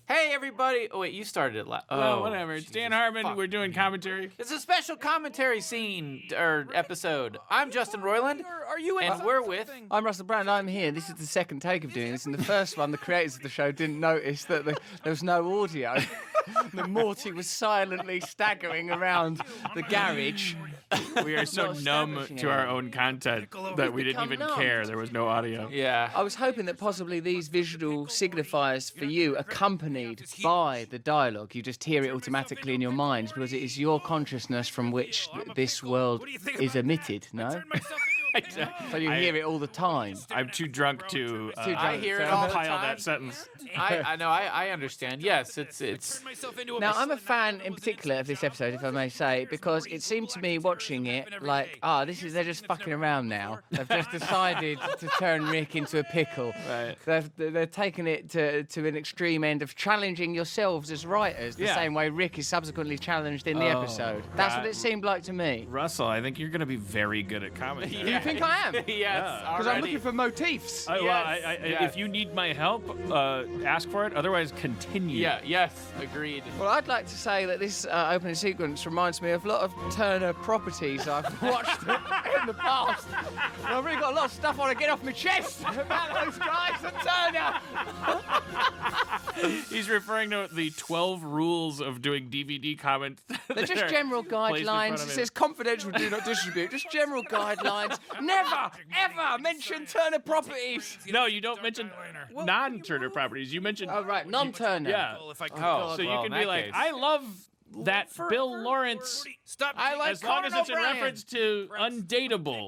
Hey, everybody. Oh, wait, you started it last. Well, whatever. It's Dan Harmon. We're doing commentary. It's a special commentary scene or episode. I'm Justin Roiland. Are you? And we're with. I'm Russell Brand. I'm here. This is the second take of doing this. In the first one, the creators of the show didn't notice that there was no audio. That Morty was silently staggering around the garage. We are so numb to our own content that we didn't even care. There was no audio. Yeah. I was hoping that possibly these visual signifiers for you accompanied by the dialogue. You just hear it automatically in your minds because it is your consciousness from which this world is emitted, no? Exactly. So you hear it all the time. I'm too drunk to I hear it all the compile time. that sentence. I know. I understand. Yes, it's. Now, I'm a fan in particular of this episode, if I may say, because it seemed to me watching it like, they're just fucking around now. They've just decided to turn Rick into a pickle. Right. They're taking it to an extreme end of challenging yourselves as writers, the same way Rick is subsequently challenged in the episode. That's what it seemed like to me. Russell, I think you're going to be very good at commentary. You think I am? Yes. Because I'm looking for motifs. If you need my help, ask for it. Otherwise, continue. Yeah. Yes. Agreed. Well, I'd like to say that this opening sequence reminds me of a lot of Turner properties I've watched in the past. And I've really got a lot of stuff I want to get off my chest about those guys at Turner. He's referring to the 12 rules of doing DVD comment. They're just general guidelines. It says confidential, do not distribute. Just general guidelines. Never, ever mention Turner properties. No, you don't mention non-Turner properties. You mention... Oh, right, non-Turner. Yeah. So you can be like, I love that Bill Lawrence... I like as long as it's in Conan O'Brien. reference to Undateable,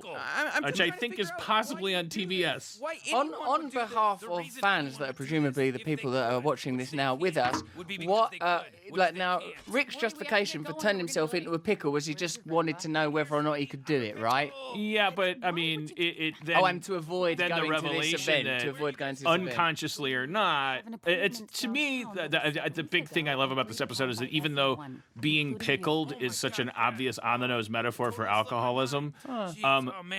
which I think is possibly on TBS. On behalf of fans that are presumably the people that are watching this now with us, what now Rick's justification for turning himself into a pickle was he just wanted to know whether or not he could do it, right? Yeah, but I mean, then, and to avoid then going the to this revelation event, that to avoid going to this event. unconsciously or not, it's to me the big thing I love about this episode is that even though being pickled is such an obvious on-the-nose metaphor for alcoholism,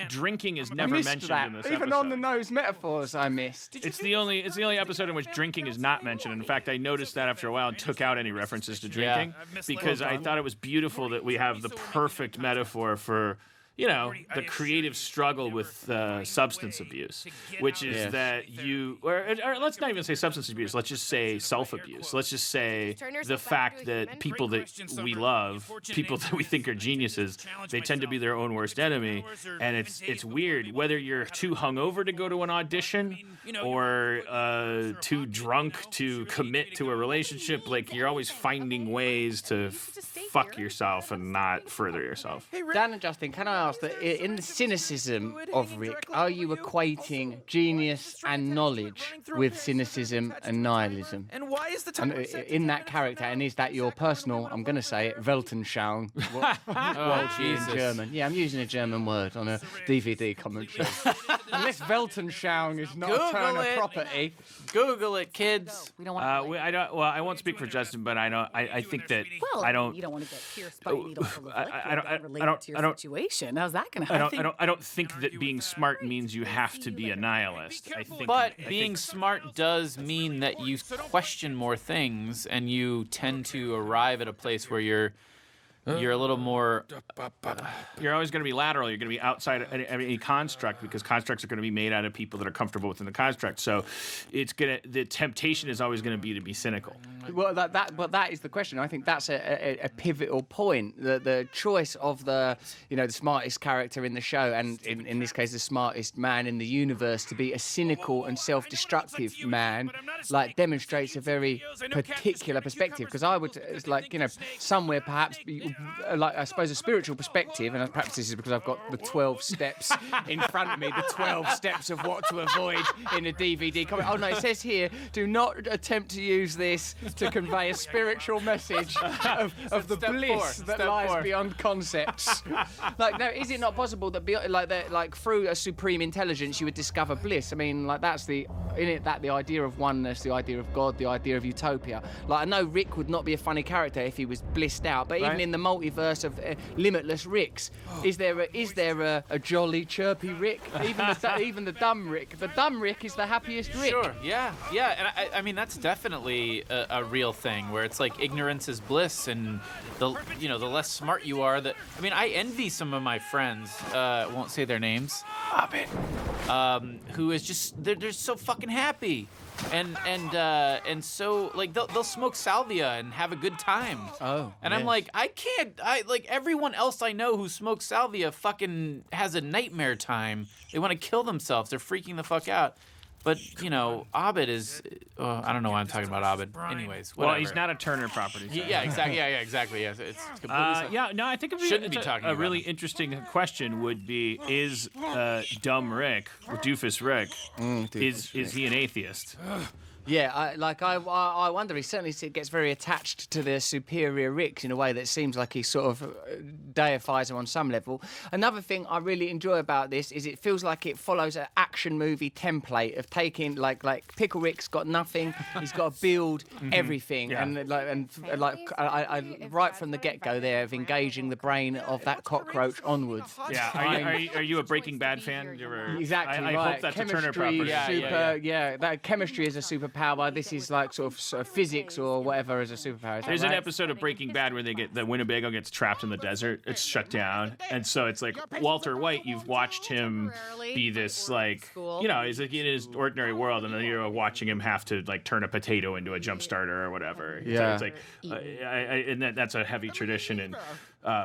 drinking is never mentioned in this Even episode. on-the-nose metaphors I missed. It's the only episode in which drinking is not mentioned. In fact, I noticed that after a while and took out any references to drinking because I thought it was beautiful that we have the perfect metaphor for, the creative struggle with substance abuse, which is that or let's not even say substance abuse, let's just say self-abuse. Let's just say the fact that people that we love, people that we think are geniuses, they tend to be their own worst enemy, and it's weird, whether you're too hungover to go to an audition or too drunk to commit to a relationship, like you're always finding ways to fuck yourself and not further yourself. Dan and Justin, can I ask that in the cynicism of Rick, are you equating genius and knowledge with cynicism and nihilism? And why is the And in that character, and is that your personal, I'm going to say it, Weltanschauung, in German? Yeah, I'm using a German word on a DVD commentary. Unless Weltanschauung is not a Turner property. Google it, kids. We don't want I won't speak for Justin, but I think that I don't. You don't want to get pierced by a needle full of liquid I that related to your situation. How's that going to happen? I don't think that being smart means you have to be a nihilist. But being smart does mean that you question more things, and you tend to arrive at a place where you're a little more. You're always going to be lateral. You're going to be outside any construct because constructs are going to be made out of people that are comfortable within the construct. So, the temptation is always going to be cynical. Well, that is the question. I think that's a pivotal point. The choice of the smartest character in the show, and in this case the smartest man in the universe, to be a cynical and self-destructive man, demonstrates a very particular perspective. Because I would, somewhere perhaps, I suppose a spiritual perspective, and perhaps this is because I've got the 12 steps in front of me, the 12 steps of what to avoid in a DVD comment. Oh no, it says here, do not attempt to use this to convey a spiritual message of the bliss that lies beyond concepts. Now, is it not possible that through a supreme intelligence you would discover bliss? I mean, that's the idea of oneness, the idea of God, the idea of utopia. I know Rick would not be a funny character if he was blissed out, but even in the multiverse of limitless Ricks, is there a jolly, chirpy Rick? Even the dumb Rick. The dumb Rick is the happiest Rick. Sure, yeah. And I mean, that's definitely a a real thing where it's like ignorance is bliss, and the less smart you are, I envy some of my friends. Won't say their names. Who is just they're so fucking happy, and so like they'll smoke salvia and have a good time. Oh, and I'm like, I can't. Like everyone else I know who smokes salvia fucking has a nightmare time. They want to kill themselves. They're freaking the fuck out. But, Abed is... I don't know why I'm talking about Abed. Anyways, whatever. Well, he's not a Turner property. So. Yeah, exactly. Yeah, exactly. Yeah, it's completely... I think a really interesting question would be, is Dumb Rick, or Doofus Rick, is he an atheist? Yeah, I wonder. He certainly gets very attached to the superior Rick in a way that seems like he sort of deifies him on some level. Another thing I really enjoy about this is it feels like it follows an action movie template of taking like Pickle Rick's got nothing, he's got to build everything, and I right from the get-go there of engaging the brain of that cockroach onwards. Yeah, are you a Breaking Bad fan? Exactly I right. hope that's Chemistry, a Turner property. That chemistry is a superpower. This is like sort of physics or whatever as a superpower. There's an episode of Breaking Bad where the Winnebago gets trapped in the desert. It's shut down, and so it's like Walter White. You've watched him be this he's like in his ordinary world, and then you're watching him have to like turn a potato into a jump starter or whatever. Yeah. So it's like, and that's a heavy tradition in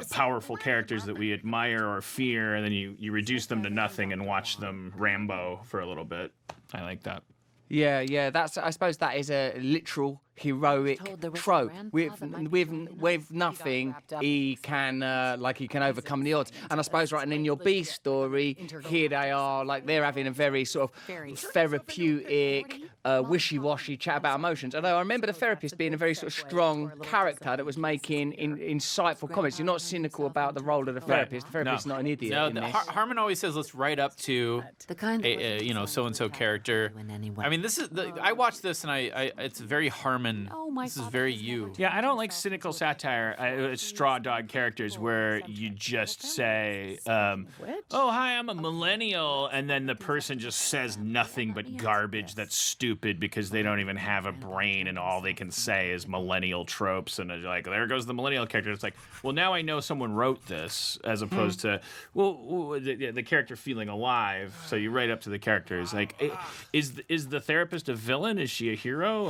powerful characters that we admire or fear, and then you reduce them to nothing and watch them Rambo for a little bit. I like that. Yeah. I suppose that is a literal heroic trope. With nothing, he can overcome the odds. And I suppose and in your B story, here they are, like they're having a very sort of therapeutic, wishy-washy chat about emotions. Although I remember the therapist being a very sort of strong character that was making insightful comments. You're not cynical about the role of the therapist. The therapist's not an idiot. No, Harmon always says, let's write up to so-and-so character. I mean, this is I watched this and it's very Harmon. This is very you. Yeah, I don't like cynical satire, straw dog characters where you just say, oh, hi, I'm a millennial, and then the person just says nothing but garbage that's stupid because they don't even have a brain and all they can say is millennial tropes, and like, there goes the millennial character. It's like, well, now I know someone wrote this, as opposed to, the character feeling alive, so you write up to the characters. Like, is the therapist a villain? Is she a hero?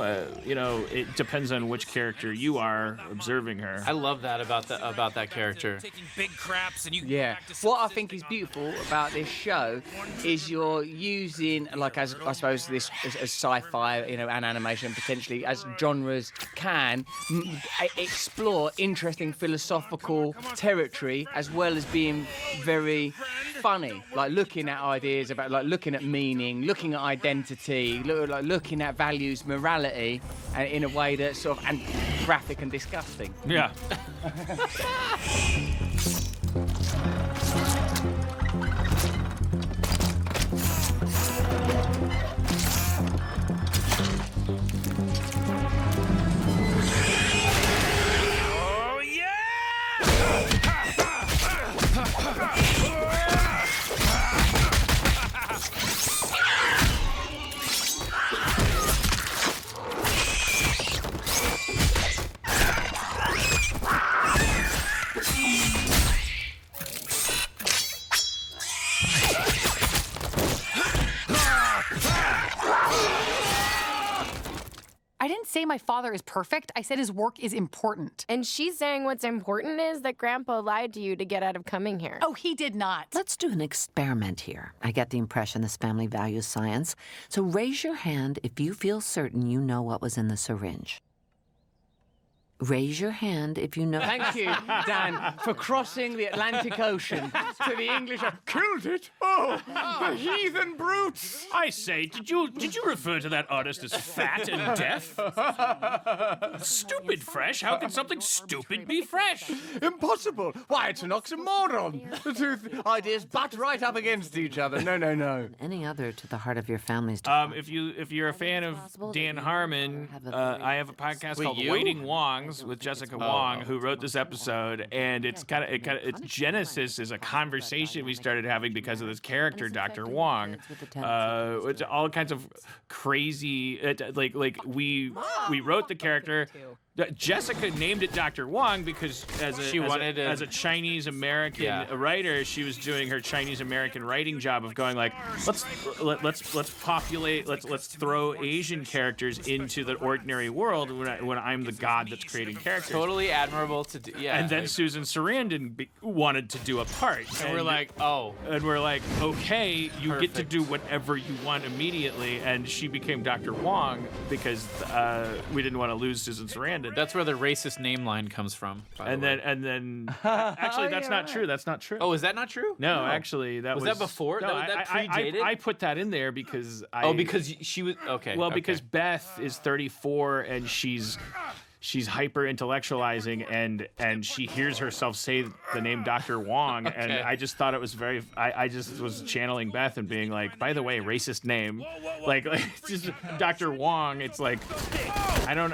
It depends on which character you are observing her. I love that about that character. Yeah. What I think is beautiful about this show is you're using, like, as I suppose this as sci-fi, and animation potentially as genres can explore interesting philosophical territory as well as being very funny, like looking at ideas about, like looking at meaning, looking at identity, looking at values, morality, and in a way that's sort of graphic and disgusting. Yeah. Oh, yeah! I didn't say my father is perfect. I said his work is important. And she's saying what's important is that Grandpa lied to you to get out of coming here. Oh, he did not. Let's do an experiment here. I get the impression this family values science. So raise your hand if you feel certain you know what was in the syringe. Raise your hand if you know. Thank you, Dan, for crossing the Atlantic Ocean to the English. Killed it! Oh, the heathen brutes! I say, did you refer to that artist as fat and deaf? Stupid fresh? How can something stupid be fresh? Impossible! Why, it's an oxymoron! The two ideas butt right up against each other. No. Any other to the heart of your family's If you're a fan of Dan Harmon, I have a podcast called Waiting Wong. Wongs with Jessica Wong, who wrote this episode, and its genesis is a conversation we started having because of this character, Dr. Wong. It's all kinds of crazy, we wrote the character. Jessica named it Dr. Wong because as a Chinese American writer, she was doing her Chinese American writing job of going like, let's throw Asian characters into the ordinary world when I'm the god that's creating characters. Totally admirable to do. Yeah. And then Susan Sarandon wanted to do a part, and we're like, okay, you get to do whatever you want immediately, and she became Dr. Wong because we didn't want to lose Susan Sarandon. That's where the racist name line comes from. And then, actually, that's not true. That's not true. Oh, is that not true? No, actually, that was that before? No, that predated? I put that in there because because she was okay. Well, okay. because Beth is 34 and she's hyper intellectualizing and she hears herself say the name Dr. Wong, and I just thought it was I just was channeling Beth and being like, by the way, racist name, like it's just Dr. Wong. It's like I don't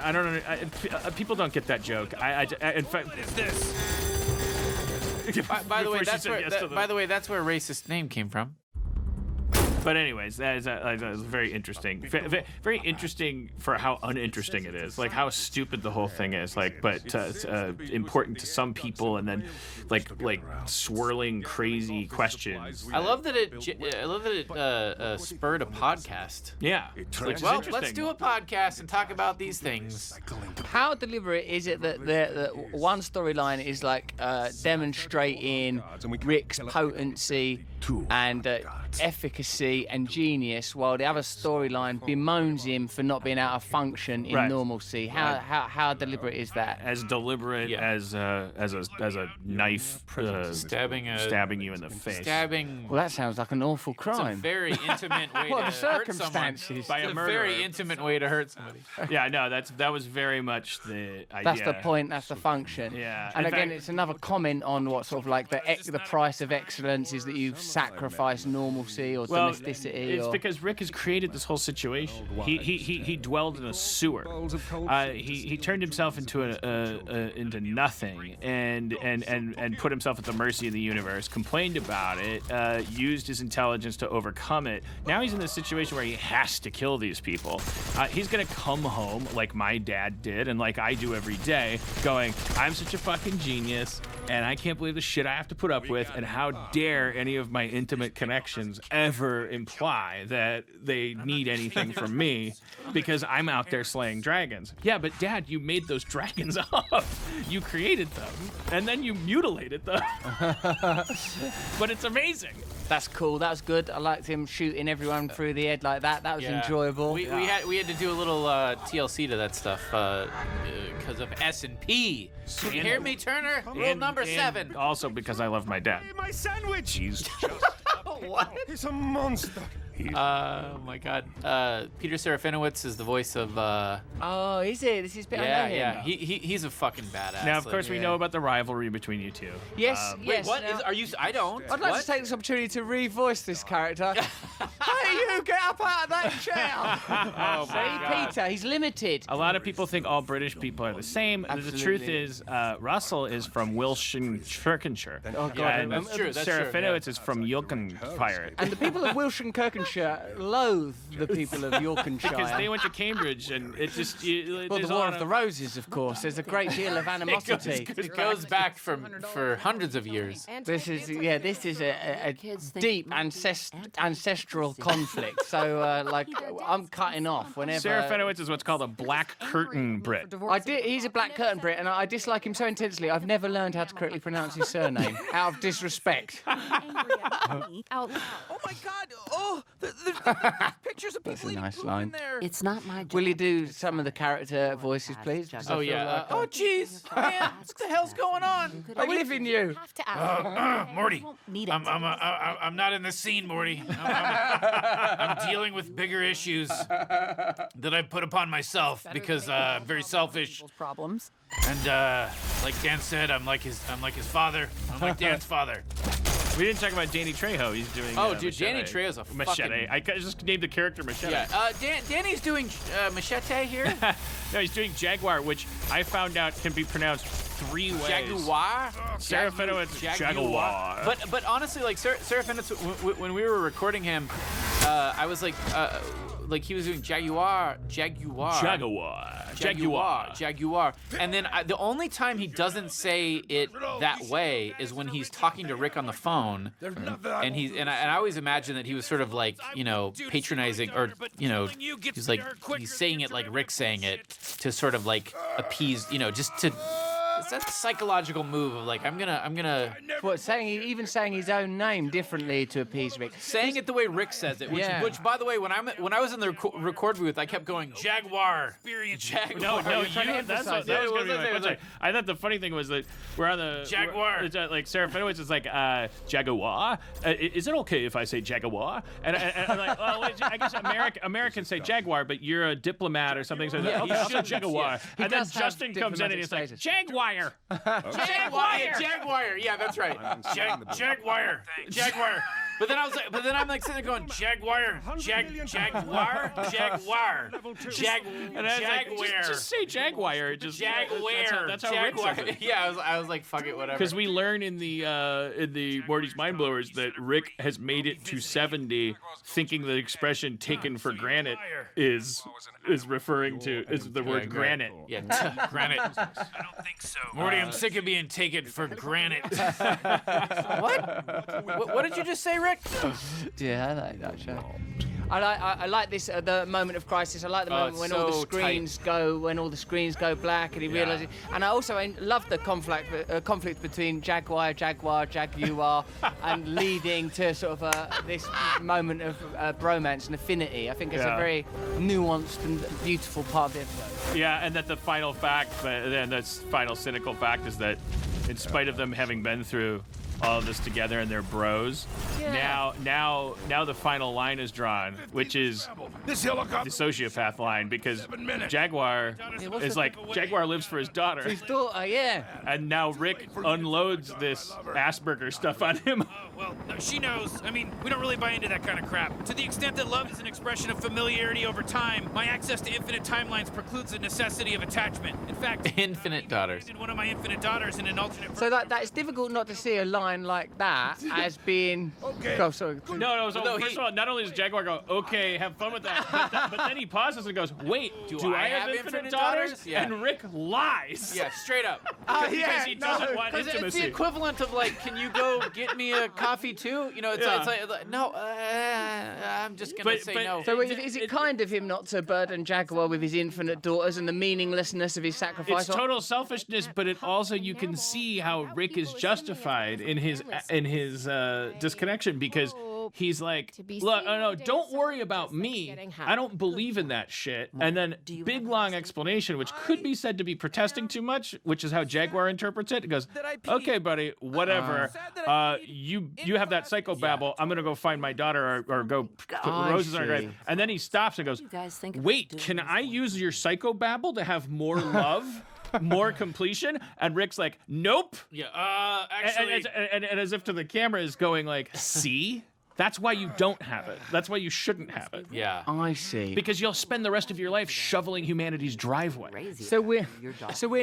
people don't get that joke. In fact, what is this? By the way, that's where racist name came from. But anyways, that is very interesting. Very interesting for how uninteresting it is. Like how stupid the whole thing is. Like, but important to some people, and then like swirling crazy questions. I love that it spurred a podcast. Yeah. Well, let's do a podcast and talk about these things. How deliberate is it that the one storyline is like demonstrating Rick's potency and efficacy and genius, while the other storyline bemoans him for not being able to function in normalcy? How deliberate is that? As deliberate as a knife stabbing you in the face. Stabbing. Well, that sounds like an awful crime. It's a very intimate way what to are the circumstances? hurt someone. By a It's a murderer. very intimate way to hurt somebody. Yeah, no, that was very much the idea. That's the point. That's the function. Yeah. And In again, fact- it's another comment on what sort of like the price of excellence is that you sacrifice normalcy or domesticity. It's because Rick has created this whole situation. He dwelled in a sewer. He turned himself into nothing and put himself at the mercy of the universe. Complained about it. Used his intelligence to overcome it. Now he's in this situation where he has to kill these people. He's gonna come home like my dad did and like I do every day, going, I'm such a fucking genius, and I can't believe the shit I have to put up with, and how dare any of my intimate connections ever imply that they need anything from me because I'm out there slaying dragons. Yeah, but Dad, you made those dragons up. You created them, and then you mutilated them. But it's amazing. That's cool. That was good. I liked him shooting everyone through the head like that. That was enjoyable. We had to do a little TLC to that stuff because of S&P. You hear me, Turner? Rule number 7. Also because I love my dad. My sandwich! He's What? He's a monster. Oh my God. Peter Serafinowicz is the voice of. Oh, is it? This is better than him. Yeah. He's a fucking badass. Now, of course, we know about the rivalry between you two. Yes, yes. What now- is? Are you? I don't. I'd like to take this opportunity to revoice this character. Hey, you get up out of that chair! Oh See, my God. Peter, he's limited. A lot of people think all British people are the same. The truth Absolutely. is, Russell is from Wiltshire. Oh, God. Yeah, and That's true, that's true, Serafinowicz is from Yorkshire. And the people of Wiltshire and Kirkshire loathe the people of Yorkshire. Because they went to Cambridge, and it just... Well, there's the a War lot of the Roses, of course. There's a great deal of animosity. It goes back for hundreds of years. This is a deep ancestral conflict. So I'm cutting off whenever. Serafinowicz is what's called a black curtain Brit. He's a black curtain Brit, and I dislike him so intensely. I've never learned how to correctly pronounce his surname out of disrespect. Out loud. Oh my God! Oh, the pictures of That's people a eating nice poop line. in there. It's not my job. Will you do some of the character voices, please? Because I Oh feel yeah. like Oh jeez, man, what the hell's going on? I live in you. Have to ask. Morty, Won't need it. I'm not in the scene, Morty. I'm dealing with bigger issues that I put upon myself because I'm very selfish. Problems. And like Dan said, I'm like his father. I'm like Dan's father. We didn't talk about Danny Trejo. He's doing. Oh, dude, Machete. Danny Trejo's a Machete. fucking... I just named the character Machete. Yeah, Danny's doing Machete here. No, he's doing Jaguar, which I found out can be pronounced 3 ways. Jaguar. Sarah Fenowitz, Jaguar. But honestly, like Sarah Fenowitz, when we were recording him, I was like he was doing Jaguar. And then the only time he doesn't say it that way is when he's talking to Rick on the phone, and I always imagine that he was sort of like, you know, patronizing, or, you know, he's saying it like Rick's saying it to sort of like appease, you know, just to. It's that psychological move of like, I'm gonna. What, even saying his own name differently to appease Rick? Saying it the way Rick says it, which by the way, when I was in the record booth, I kept going Jaguar. Jaguar. No, that's what that was going to be my question. I thought the funny thing was that we're on the Jaguar. Like Sarah Fenowitz is like Jaguar. Is it okay if I say Jaguar? And I'm like, well, I guess Americans say Jaguar, but you're a diplomat or something. So okay, I'll say Jaguar. He And then does have Justin comes in and he's like, diplomatic Jaguar. Jaguar. Yeah, that's right. Jaguar. But then I'm like sitting there going Jaguar. Jaguar. And I was like, just say Jaguar. Jaguar. That's how Rick says it. Yeah, I was like, fuck it, whatever. Because we learn in the Morty's Mind Blowers that Rick has made it to 70, thinking the expression "taken for granted" is referring to the word granite. Yeah, granite. I don't think so. Morty, I'm sick of being taken for granite. What did you just say, Rick? Yeah, I like that show. I like this the moment of crisis. I like the moment when all the screens go black, and he realizes. And I love the conflict between Jaguar, and leading to sort of this moment of bromance and affinity. I think it's a very nuanced and beautiful part of the episode. Yeah, and that the final fact, and the final cynical fact is that, in spite of them having been through all of this together and they're bros, now the final line is drawn, which is the sociopath line, because Jaguar is like, Jaguar lives for his daughter. His daughter, yeah. And now Rick unloads this Asperger stuff on him. Well, she knows. I mean, we don't really buy into that kind of crap. To the extent that love is an expression of familiarity over time, my access to infinite timelines precludes the necessity of attachment. In fact, infinite daughters. One of my infinite daughters in an alternate. So that it's difficult not to see a line like that as being. Okay. Oh, sorry. No. First of all, not only does Jaguar go, "Okay, have fun with that," but then he pauses and goes, "Wait, do I have infinite daughters?" Yeah. And Rick lies. Yeah, straight up. Because he doesn't want intimacy. It's the equivalent of like, can you go get me a coffee too? You know, it's like no, I'm just gonna say no. So is it kind of him not to burden Jaguar with his infinite daughters and the meaninglessness of his sacrifice? It's total selfishness, but it also, you can see how Rick is justified in his disconnection, because he's like, look, no, don't worry about me. I don't believe in that shit. And then big long explanation, which could be said to be protesting too much, which is how Jaguar interprets it. It goes, okay, buddy, whatever. You have that psychobabble. I'm gonna go find my daughter or go put roses on her grave. And then he stops and goes, wait, can I use your psychobabble to have more love? More completion? And Rick's like, nope. Yeah, actually. And as if to the camera is going like, see? That's why you don't have it. That's why you shouldn't have it. Yeah. I see. Because you'll spend the rest of your life shoveling humanity's driveway. So we're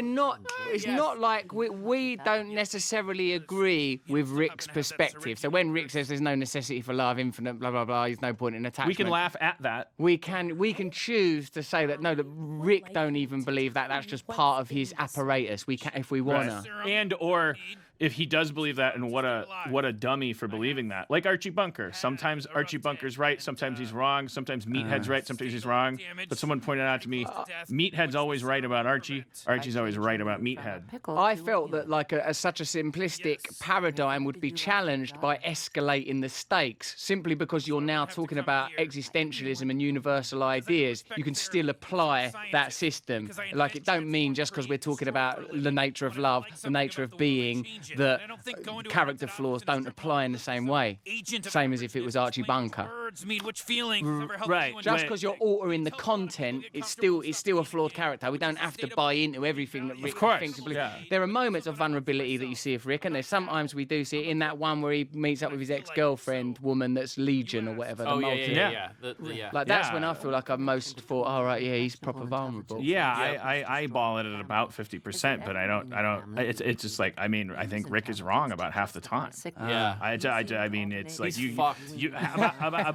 not. It's not like we don't necessarily agree with Rick's perspective. So when Rick says there's no necessity for love, infinite, blah blah blah, there's no point in attachment. We can laugh at that. We can choose to say that no, that Rick don't even believe that. That's just part of his apparatus. We can, if we wanna. And or if he does believe that, and what a dummy for believing that. Like Archie Bunker. Sometimes Archie Bunker's right, sometimes he's wrong, sometimes Meathead's right, sometimes he's wrong. But someone pointed out to me, Meathead's always right about Archie, Archie's always right about Meathead. I felt that like such a simplistic paradigm would be challenged by escalating the stakes, simply because you're now talking about existentialism and universal ideas. You can still apply that system. Like, it don't mean just because we're talking about the nature of love, the nature of being, that I don't think going to a character rented flaws office don't is a apply in the same way. agent of Same as if it was Archie explains Bunker. Words mean which feelings ever helped right, you Just enjoy because it. you're altering the content, it's still a flawed character. We don't have to buy into everything that Rick course, thinks. yeah. There are moments of vulnerability that you see of Rick, and there's sometimes we do see it in that one where he meets up with his ex-girlfriend woman that's Legion or whatever. The Oh, yeah, multi- yeah. Yeah. Like that's Yeah. when I feel like I've most thought, all right, yeah, he's proper vulnerable. Yeah, I eyeball it at about 50%, but I don't. It's just like, I mean, I think Rick is wrong about half the time. Yeah. I mean, it's like He's you fucked.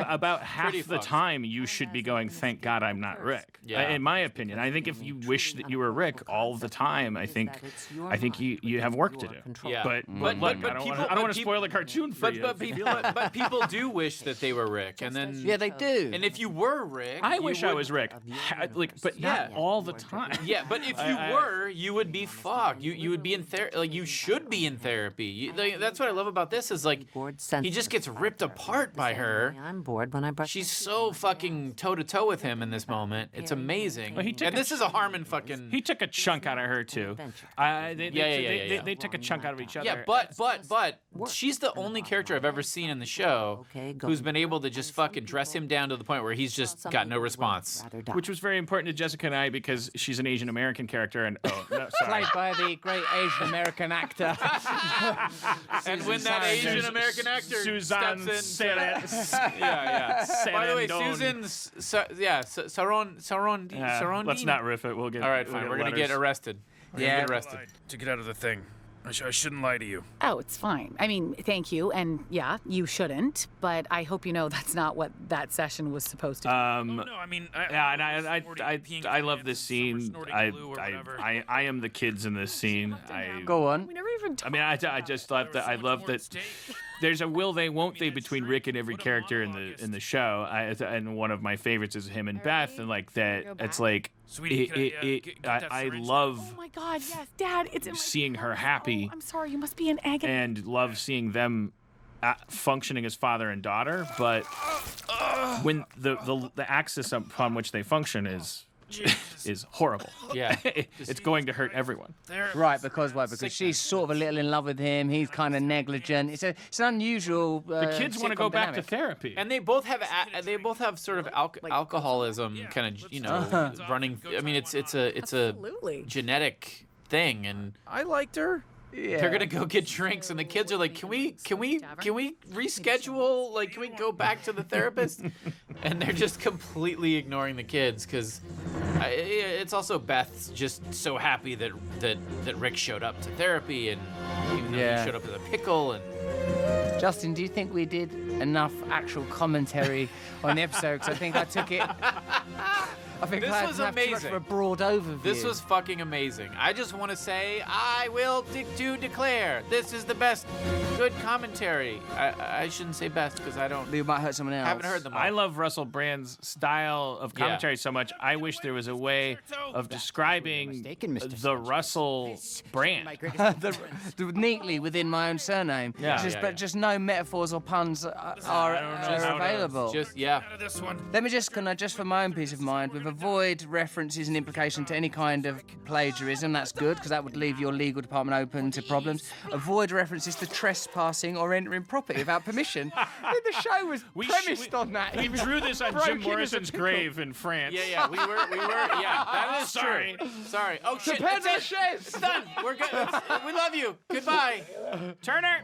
about half Pretty the fucked. time you should be going, thank God I'm not Rick. Yeah. In my opinion, I think if you wish that you were Rick all the time, I think you have work to do. Yeah. But But look, but I don't people- want but to peop- spoil the cartoon for you. But people do wish that they were Rick, and then Yeah, they do. And if you were Rick, I you wish I would- was Rick, but not Yeah. all the time. Yeah, but if you were, you would be fucked. You would be in therapy. Like you should be in therapy. That's what I love about this is like he just gets ripped apart by her. I'm bored when I brush. She's so fucking toe to toe with him in this moment. It's amazing. Well, he took And a this is a Harmon fucking. He took a chunk out of her too. They took a chunk out of each other. Yeah, but she's the only character I've ever seen in the show who's been able to just fucking dress him down to the point where he's just got no response. Which was very important to Jessica and I because she's an Asian American character, and sorry. Played by the great Asian American actor. And when that Asian American actor Suzanne steps in, Sarandon. yeah. By the way, Sarandon. Sarandon. Let's not riff it. We'll get. All right, we'll fine. get We're gonna letters. get arrested. We're gonna get arrested. To get out of the thing. I shouldn't lie to you. Oh, it's fine. I mean, thank you. And yeah, you shouldn't. But I hope you know that's not what that session was supposed to be. No, I mean, Yeah, and I love this scene. I am the kids in this scene. Go on. We never even I mean, I just love that. I love that. There's a will they, won't they between Rick and every character in the show. And one of my favorites is him and Beth, and like that. It's like I love Oh my God, yes, Dad, it's in my seeing her happy. Oh, I'm sorry, you must be in agony. and love seeing them functioning as father and daughter, but when the axis upon which they function is horrible. Yeah. It's going to hurt everyone. Right, because why? Because she's sort of a little in love with him. He's kind of negligent. It's an unusual. The kids want to go back to therapy. And they both have sort of alcoholism kind of running. I mean, it's a Absolutely. genetic thing, and I liked her. they're gonna go get drinks, and the kids are like, can we reschedule? Like, can we go back to the therapist? And they're just completely ignoring the kids because it's also Beth's just so happy that Rick showed up to therapy, and even though he showed up as a pickle and. Justin, do you think we did enough actual commentary on the episode? Because I think I took it. I think This I was have too much amazing. of a broad overview. This was fucking amazing. I just want to say, I will declare this is the best good commentary. I shouldn't say best because I don't. You might hurt someone else. Haven't heard them all. I love Russell Brand's style of commentary so much. I wish there was a way of describing mistaken, Mr. the Russell Brand. neatly within my own surname. Yeah. But just no metaphors or puns are available. Just This one. Can I just for my own peace of mind, we've avoid references and implication to any kind of plagiarism. That's good, because that would leave your legal department open to problems. Avoid references to trespassing or entering property without permission. The show was premised on that. We drew this on broke Jim in as a Morrison's pickle. grave in France. Yeah, we were. Yeah, that is Sorry. true. Sorry. Oh shit. Père That's it. Lachaise. It's done. We're good. We love you. Goodbye. Turner.